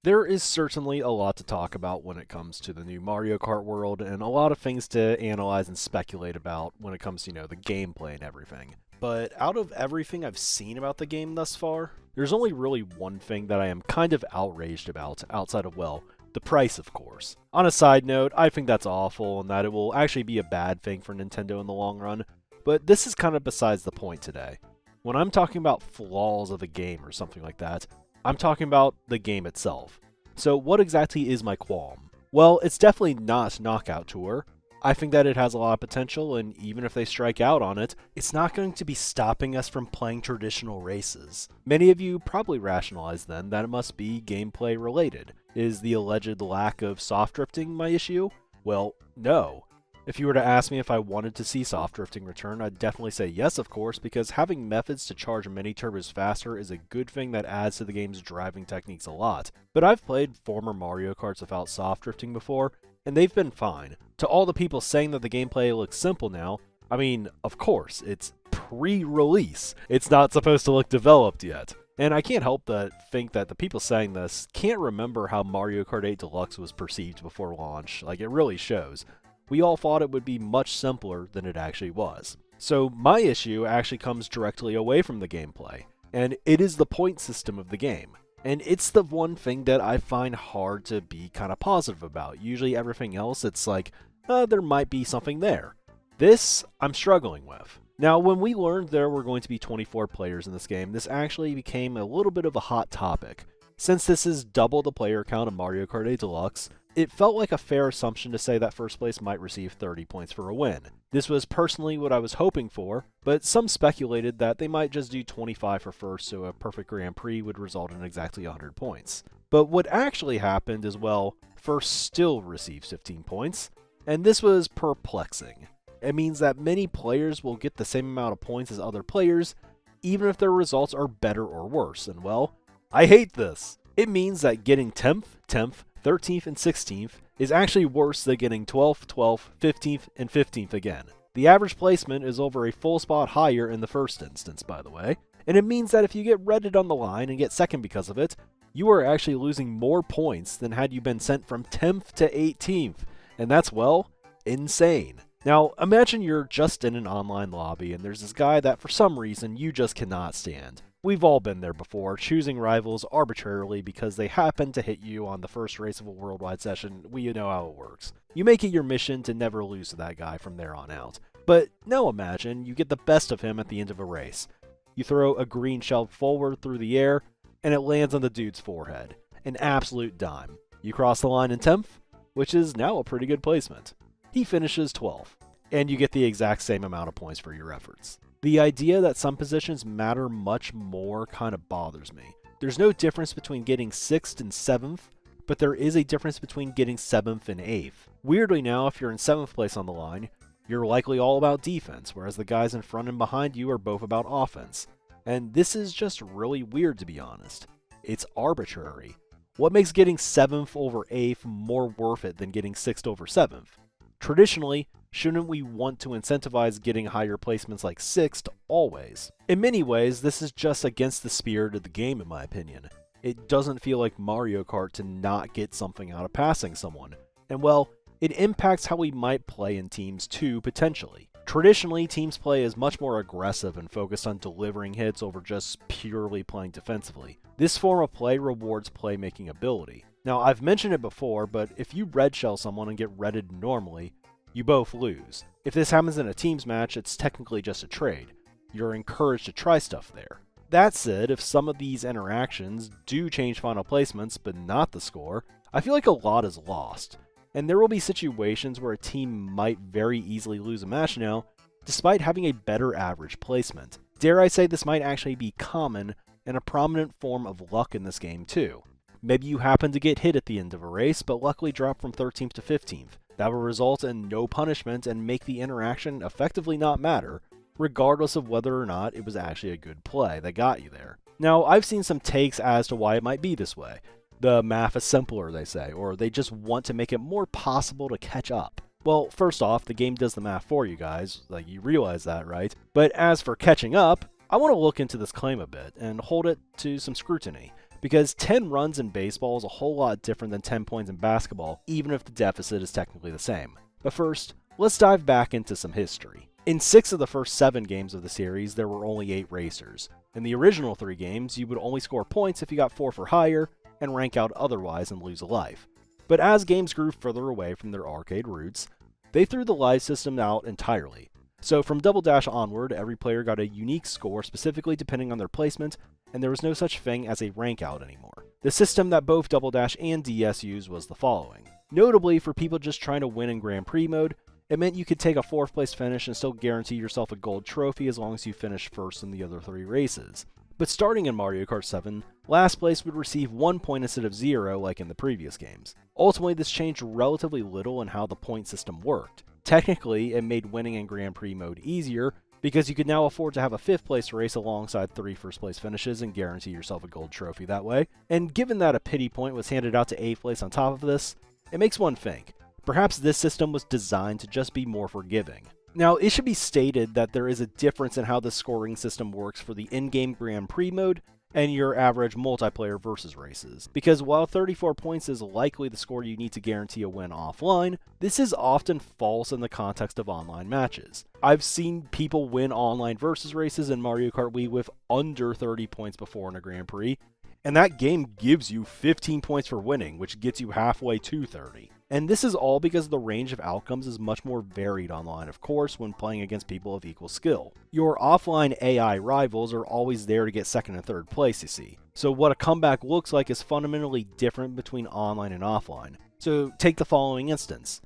There is certainly a lot to talk about when it comes to the new Mario Kart world, and a lot of things to analyze and speculate about when it comes to, the gameplay and everything. But out of everything I've seen about the game thus far, there's only really one thing that I am kind of outraged about, outside of, well, the price, of course. On a side note, I think that's awful and that it will actually be a bad thing for Nintendo in the long run, but this is kind of besides the point today. When I'm talking about flaws of a game or something like that, I'm talking about the game itself. So what exactly is my qualm? Well, it's definitely not Knockout Tour. I think that it has a lot of potential, and even if they strike out on it, it's not going to be stopping us from playing traditional races. Many of you probably rationalize then that it must be gameplay related. Is the alleged lack of soft drifting my issue? Well, no. If you were to ask me if I wanted to see soft drifting return, I'd definitely say yes, of course, because having methods to charge mini turbos faster is a good thing that adds to the game's driving techniques a lot. But I've played former Mario Karts without soft drifting before, and they've been fine. To all the people saying that the gameplay looks simple now, I mean, of course, it's pre-release. It's not supposed to look developed yet. And I can't help but think that the people saying this can't remember how Mario Kart 8 Deluxe was perceived before launch. Like, it really shows. We all thought it would be much simpler than it actually was. So my issue actually comes directly away from the gameplay, and it is the point system of the game. And it's the one thing that I find hard to be kind of positive about. Usually everything else, it's like, there might be something there. This, I'm struggling with. Now, when we learned there were going to be 24 players in this game, this actually became a little bit of a hot topic. Since this is double the player count of Mario Kart 8 Deluxe, it felt like a fair assumption to say that first place might receive 30 points for a win. This was personally what I was hoping for, but some speculated that they might just do 25 for first, so a perfect Grand Prix would result in exactly 100 points. But what actually happened is, well, first still receives 15 points, and this was perplexing. It means that many players will get the same amount of points as other players, even if their results are better or worse, and well, I hate this. It means that getting 10th, 13th, and 16th is actually worse than getting 12th, 12th, 15th, and 15th again. The average placement is over a full spot higher in the first instance, by the way, and it means that if you get redded on the line and get second because of it, you are actually losing more points than had you been sent from 10th to 18th, and that's, well, insane. Now, imagine you're just in an online lobby and there's this guy that for some reason you just cannot stand. We've all been there before, choosing rivals arbitrarily because they happen to hit you on the first race of a worldwide session. We know how it works. You make it your mission to never lose to that guy from there on out. But now imagine you get the best of him at the end of a race. You throw a green shell forward through the air, and it lands on the dude's forehead. An absolute dime. You cross the line in 10th, which is now a pretty good placement. He finishes 12th, and you get the exact same amount of points for your efforts. The idea that some positions matter much more kind of bothers me. There's no difference between getting 6th and 7th, but there is a difference between getting 7th and 8th. Weirdly now, if you're in 7th place on the line, you're likely all about defense, whereas the guys in front and behind you are both about offense. And this is just really weird, to be honest. It's arbitrary. What makes getting 7th over 8th more worth it than getting 6th over 7th? Traditionally, shouldn't we want to incentivize getting higher placements like 6th always? In many ways, this is just against the spirit of the game in my opinion. It doesn't feel like Mario Kart to not get something out of passing someone. And well, it impacts how we might play in teams too, potentially. Traditionally, teams play is much more aggressive and focused on delivering hits over just purely playing defensively. This form of play rewards playmaking ability. Now, I've mentioned it before, but if you red shell someone and get redded normally, you both lose. If this happens in a teams match, it's technically just a trade. You're encouraged to try stuff there. That said, if some of these interactions do change final placements, but not the score, I feel like a lot is lost. And there will be situations where a team might very easily lose a match now, despite having a better average placement. Dare I say this might actually be common and a prominent form of luck in this game too. Maybe you happen to get hit at the end of a race, but luckily drop from 13th to 15th. That will result in no punishment and make the interaction effectively not matter, regardless of whether or not it was actually a good play that got you there. Now, I've seen some takes as to why it might be this way. The math is simpler, they say, or they just want to make it more possible to catch up. Well, first off, the game does the math for you guys, like you realize that, right? But as for catching up, I want to look into this claim a bit and hold it to some scrutiny. because 10 runs in baseball is a whole lot different than 10 points in basketball, even if the deficit is technically the same. But first, let's dive back into some history. In 6 of the first 7 games of the series, there were only 8 racers. In the original 3 games, you would only score points if you got 4 for higher, and rank out otherwise and lose a life. But as games grew further away from their arcade roots, they threw the life system out entirely. So from Double Dash onward, every player got a unique score specifically depending on their placement, and there was no such thing as a rank out anymore. The system that both Double Dash and DS used was the following. Notably, for people just trying to win in Grand Prix mode, it meant you could take a 4th place finish and still guarantee yourself a gold trophy as long as you finished first in the other 3 races. But starting in Mario Kart 7, last place would receive 1 point instead of 0 like in the previous games. Ultimately, this changed relatively little in how the point system worked. Technically, it made winning in Grand Prix mode easier, because you could now afford to have a 5th place race alongside 3 first place finishes and guarantee yourself a gold trophy that way. And given that a pity point was handed out to 8th place on top of this, it makes one think, perhaps this system was designed to just be more forgiving. Now, it should be stated that there is a difference in how the scoring system works for the in-game Grand Prix mode and your average multiplayer versus races. Because while 34 points is likely the score you need to guarantee a win offline, this is often false in the context of online matches. I've seen people win online versus races in Mario Kart Wii with under 30 points before in a Grand Prix, and that game gives you 15 points for winning, which gets you halfway to 30. And this is all because the range of outcomes is much more varied online, of course, when playing against people of equal skill. Your offline AI rivals are always there to get 2nd and 3rd place, you see. So what a comeback looks like is fundamentally different between online and offline. So take the following instance.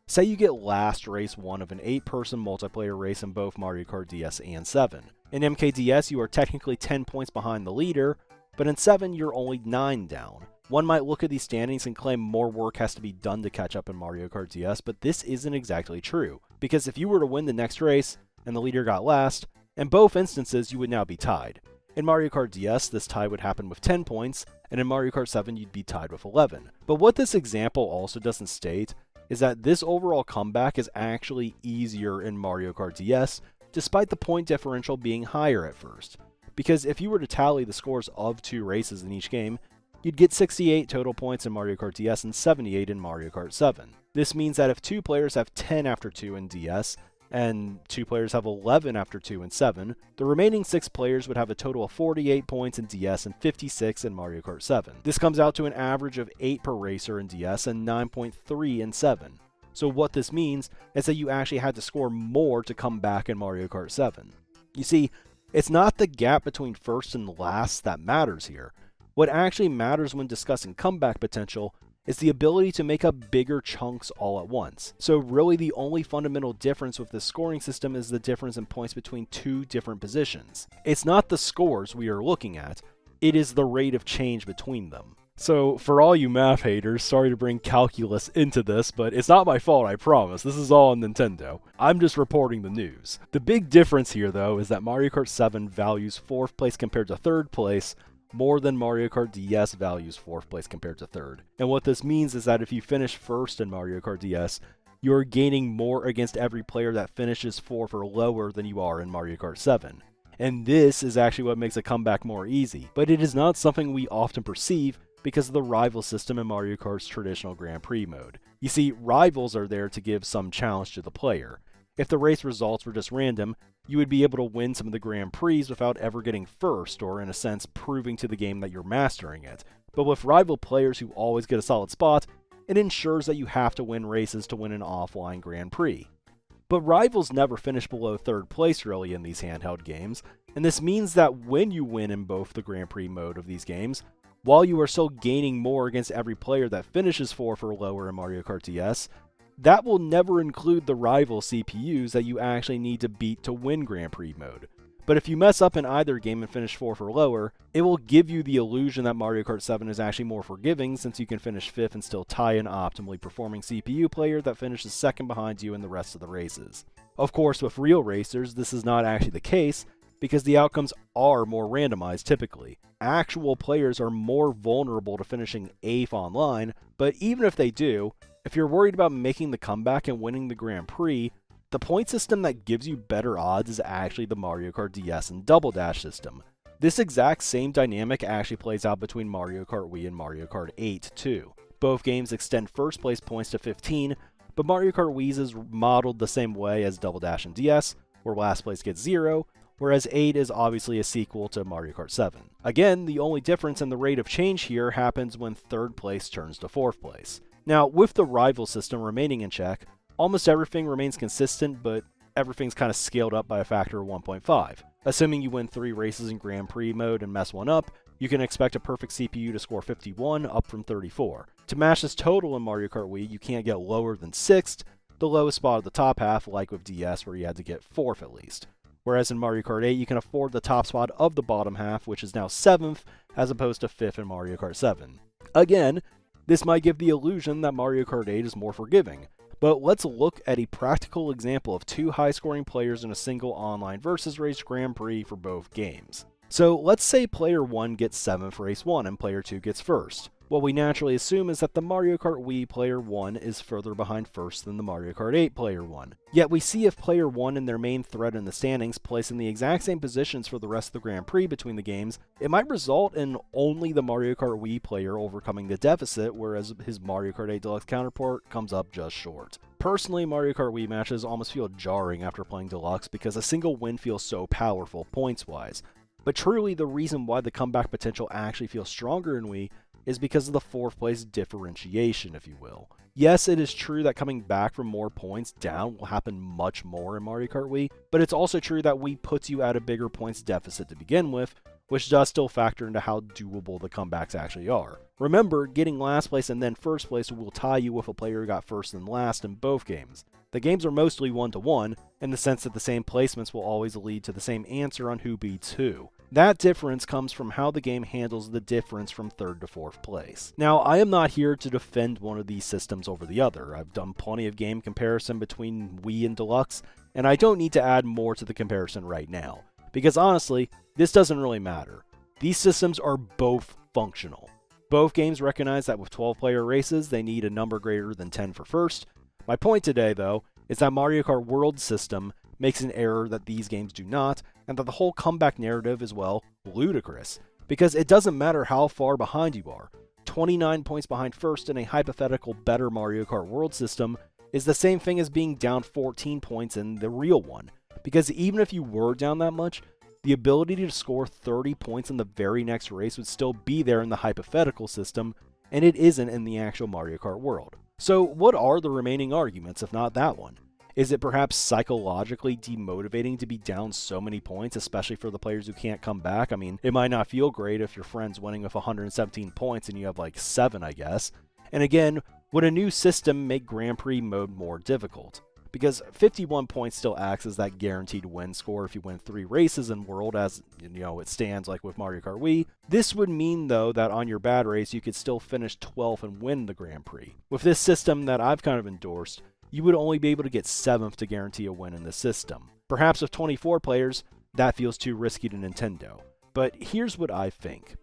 Say you get last race 1 of an 8-person multiplayer race in both Mario Kart DS and 7. In MKDS, you are technically 10 points behind the leader, but in 7, you're only 9 down. One might look at these standings and claim more work has to be done to catch up in Mario Kart DS, but this isn't exactly true, because if you were to win the next race, and the leader got last, in both instances you would now be tied. In Mario Kart DS, this tie would happen with 10 points, and in Mario Kart 7 you'd be tied with 11. But what this example also doesn't state is that this overall comeback is actually easier in Mario Kart DS, despite the point differential being higher at first. Because if you were to tally the scores of 2 races in each game, you'd get 68 total points in Mario Kart DS and 78 in Mario Kart 7. This means that if 2 players have 10 after 2 in DS, and 2 players have 11 after 2 in 7, the remaining 6 players would have a total of 48 points in DS and 56 in Mario Kart 7. This comes out to an average of 8 per racer in DS and 9.3 in 7. So what this means is that you actually had to score more to come back in Mario Kart 7. You see, it's not the gap between first and last that matters here. What actually matters when discussing comeback potential is the ability to make up bigger chunks all at once. So really the only fundamental difference with this scoring system is the difference in points between 2 different positions. It's not the scores we are looking at, it is the rate of change between them. So for all you math haters, sorry to bring calculus into this, but it's not my fault, I promise. This is all on Nintendo. I'm just reporting the news. The big difference here though is that Mario Kart 7 values 4th place compared to 3rd place, more than Mario Kart DS values 4th place compared to 3rd. And what this means is that if you finish 1st in Mario Kart DS, you're gaining more against every player that finishes 4th or lower than you are in Mario Kart 7. And this is actually what makes a comeback more easy, but it is not something we often perceive because of the rival system in Mario Kart's traditional Grand Prix mode. You see, rivals are there to give some challenge to the player. If the race results were just random, you would be able to win some of the Grand Prix without ever getting first, or in a sense, proving to the game that you're mastering it. But with rival players who always get a solid spot, it ensures that you have to win races to win an offline Grand Prix. But rivals never finish below 3rd place really in these handheld games, and this means that when you win in both the Grand Prix mode of these games, while you are still gaining more against every player that finishes 4th or lower in Mario Kart DS, that will never include the rival CPUs that you actually need to beat to win Grand Prix mode. But if you mess up in either game and finish 4th or lower, it will give you the illusion that Mario Kart 7 is actually more forgiving since you can finish 5th and still tie an optimally performing CPU player that finishes 2nd behind you in the rest of the races. Of course, with real racers, this is not actually the case because the outcomes are more randomized typically. Actual players are more vulnerable to finishing 8th online, but even if they do, if you're worried about making the comeback and winning the Grand Prix, the point system that gives you better odds is actually the Mario Kart DS and Double Dash system. This exact same dynamic actually plays out between Mario Kart Wii and Mario Kart 8 too. Both games extend first place points to 15, but Mario Kart Wii's is modeled the same way as Double Dash and DS, where last place gets 0, whereas 8 is obviously a sequel to Mario Kart 7. Again, the only difference in the rate of change here happens when third place turns to fourth place. Now, with the rival system remaining in check, almost everything remains consistent, but everything's kind of scaled up by a factor of 1.5. Assuming you win 3 races in Grand Prix mode and mess one up, you can expect a perfect CPU to score 51, up from 34. To match this total in Mario Kart Wii, you can't get lower than 6th, the lowest spot of the top half, like with DS where you had to get 4th at least. Whereas in Mario Kart 8, you can afford the top spot of the bottom half, which is now 7th, as opposed to 5th in Mario Kart 7. Again, this might give the illusion that Mario Kart 8 is more forgiving, but let's look at a practical example of 2 high-scoring players in a single online versus race Grand Prix for both games. So let's say player 1 gets 7th race 1 and player 2 gets 1st. What we naturally assume is that the Mario Kart Wii player 1 is further behind first than the Mario Kart 8 player 1. Yet we see if player 1 and their main threat in the standings place in the exact same positions for the rest of the Grand Prix between the games, it might result in only the Mario Kart Wii player overcoming the deficit, whereas his Mario Kart 8 Deluxe counterpart comes up just short. Personally, Mario Kart Wii matches almost feel jarring after playing Deluxe because a single win feels so powerful points-wise. But truly, the reason why the comeback potential actually feels stronger in Wii is because of the 4th place differentiation, if you will. Yes, it is true that coming back from more points down will happen much more in Mario Kart Wii, but it's also true that Wii puts you at a bigger points deficit to begin with, which does still factor into how doable the comebacks actually are. Remember, getting last place and then first place will tie you with a player who got first and last in both games. The games are mostly 1-to-1, in the sense that the same placements will always lead to the same answer on who beats who. That difference comes from how the game handles the difference from 3rd to 4th place. Now, I am not here to defend one of these systems over the other. I've done plenty of game comparison between Wii and Deluxe, and I don't need to add more to the comparison right now. Because honestly, this doesn't really matter. These systems are both functional. Both games recognize that with 12-player races, they need a number greater than 10 for first. My point today, though, is that Mario Kart World system makes an error that these games do not, and that the whole comeback narrative is, well, ludicrous. Because it doesn't matter how far behind you are. 29 points behind first in a hypothetical better Mario Kart World system is the same thing as being down 14 points in the real one. Because even if you were down that much, the ability to score 30 points in the very next race would still be there in the hypothetical system, and it isn't in the actual Mario Kart World. So what are the remaining arguments, if not that one? Is it perhaps psychologically demotivating to be down so many points, especially for the players who can't come back? I mean, it might not feel great if your friend's winning with 117 points and you have like 7, I guess. And again, would a new system make Grand Prix mode more difficult? Because 51 points still acts as that guaranteed win score if you win 3 races in World, as it stands like with Mario Kart Wii. This would mean, though, that on your bad race, you could still finish 12th and win the Grand Prix. With this system that I've kind of endorsed, you would only be able to get 7th to guarantee a win in the system. Perhaps with 24 players, that feels too risky to Nintendo. But here's what I think.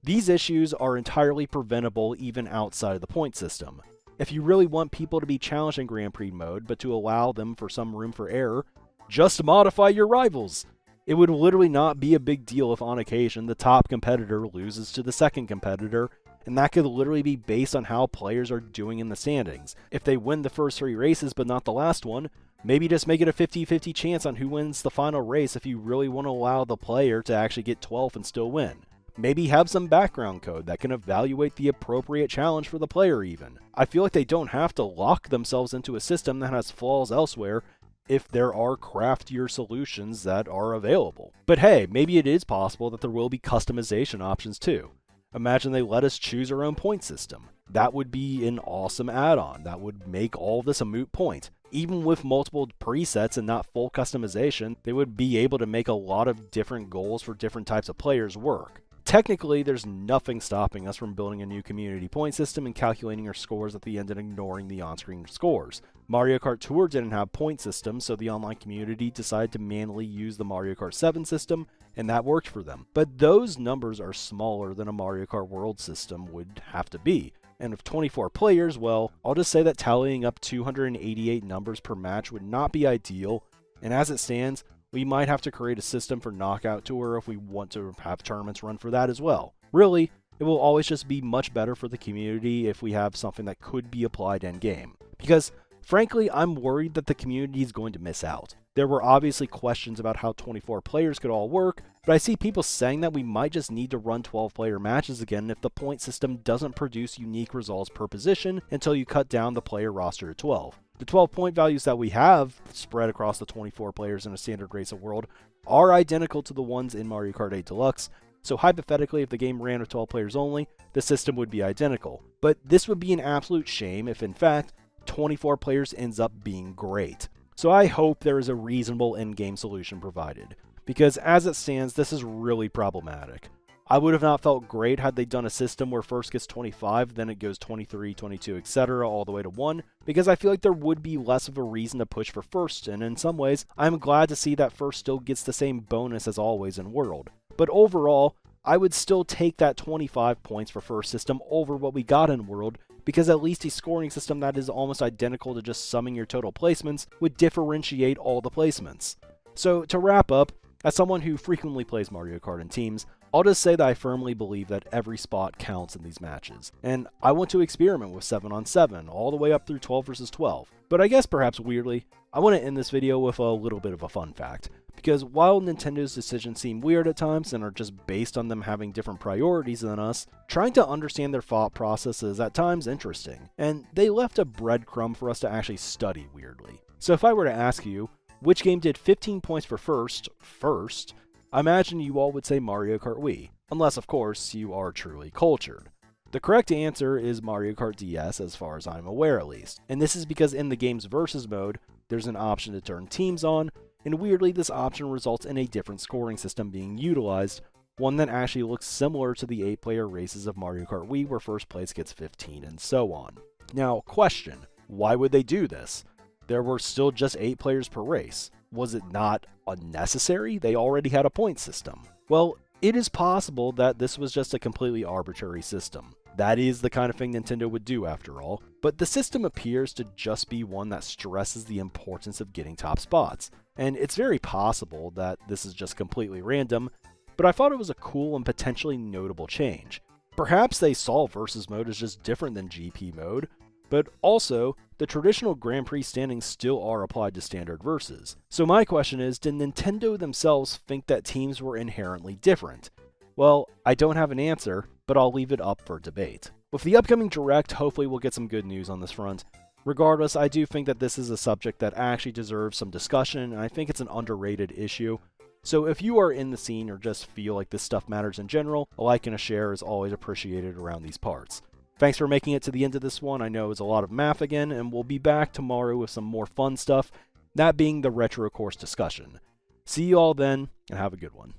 These issues are entirely preventable even outside of the point system. If you really want people to be challenged in Grand Prix mode, but to allow them for some room for error, just modify your rivals. It would literally not be a big deal if on occasion the top competitor loses to the second competitor, and that could literally be based on how players are doing in the standings. If they win the first 3 races but not the last one, maybe just make it a 50-50 chance on who wins the final race if you really want to allow the player to actually get 12th and still win. Maybe have some background code that can evaluate the appropriate challenge for the player even. I feel like they don't have to lock themselves into a system that has flaws elsewhere if there are craftier solutions that are available. But hey, maybe it is possible that there will be customization options too. Imagine they let us choose our own point system. That would be an awesome add-on. That would make all of this a moot point. Even with multiple presets and not full customization, they would be able to make a lot of different goals for different types of players work. Technically, there's nothing stopping us from building a new community point system and calculating our scores at the end and ignoring the on-screen scores. Mario Kart Tour didn't have point systems, so the online community decided to manually use the Mario Kart 7 system, and that worked for them. But those numbers are smaller than a Mario Kart World system would have to be. And with 24 players, well, I'll just say that tallying up 288 numbers per match would not be ideal, and as it stands, We might have to create a system for Knockout Tour if we want to have tournaments run for that as well. Really, it will always just be much better for the community if we have something that could be applied in-game. Because, frankly, I'm worried that the community is going to miss out. There were obviously questions about how 24 players could all work, but I see people saying that we might just need to run 12-player matches again if the point system doesn't produce unique results per position until you cut down the player roster to 12. The 12 point values that we have spread across the 24 players in a standard race of world are identical to the ones in Mario Kart 8 Deluxe, so hypothetically if the game ran with 12 players only, the system would be identical. But this would be an absolute shame if in fact 24 players ends up being great. So I hope there is a reasonable in-game solution provided, because as it stands, this is really problematic. I would have not felt great had they done a system where first gets 25, then it goes 23, 22, etc. all the way to 1, because I feel like there would be less of a reason to push for first, and in some ways, I'm glad to see that first still gets the same bonus as always in World. But overall, I would still take that 25 points for first system over what we got in World, because at least a scoring system that is almost identical to just summing your total placements would differentiate all the placements. So to wrap up, as someone who frequently plays Mario Kart in teams, I'll just say that I firmly believe that every spot counts in these matches, and I want to experiment with 7-on-7 all the way up through 12 versus 12. But I guess perhaps weirdly, I want to end this video with a little bit of a fun fact. Because while Nintendo's decisions seem weird at times and are just based on them having different priorities than us, trying to understand their thought process is at times interesting, and they left a breadcrumb for us to actually study weirdly. So if I were to ask you, which game did 15 points for first, I imagine you all would say Mario Kart Wii, unless of course you are truly cultured. The correct answer is Mario Kart DS as far as I'm aware at least, and this is because in the game's versus mode, there's an option to turn teams on, and weirdly this option results in a different scoring system being utilized, one that actually looks similar to the 8-player races of Mario Kart Wii where first place gets 15 and so on. Now, question, why would they do this? There were still just 8 players per race. Was it not unnecessary? They already had a point system. Well, it is possible that this was just a completely arbitrary system. That is the kind of thing Nintendo would do after all, but the system appears to just be one that stresses the importance of getting top spots. And it's very possible that this is just completely random, but I thought it was a cool and potentially notable change. Perhaps they saw versus mode as just different than GP mode, but also, the traditional Grand Prix standings still are applied to standard versus. So my question is, did Nintendo themselves think that teams were inherently different? Well, I don't have an answer, but I'll leave it up for debate. With the upcoming Direct, hopefully we'll get some good news on this front. Regardless, I do think that this is a subject that actually deserves some discussion, and I think it's an underrated issue. So if you are in the scene or just feel like this stuff matters in general, a like and a share is always appreciated around these parts. Thanks for making it to the end of this one. I know it's a lot of math again, and we'll be back tomorrow with some more fun stuff, that being the Retro Course discussion. See you all then, and have a good one.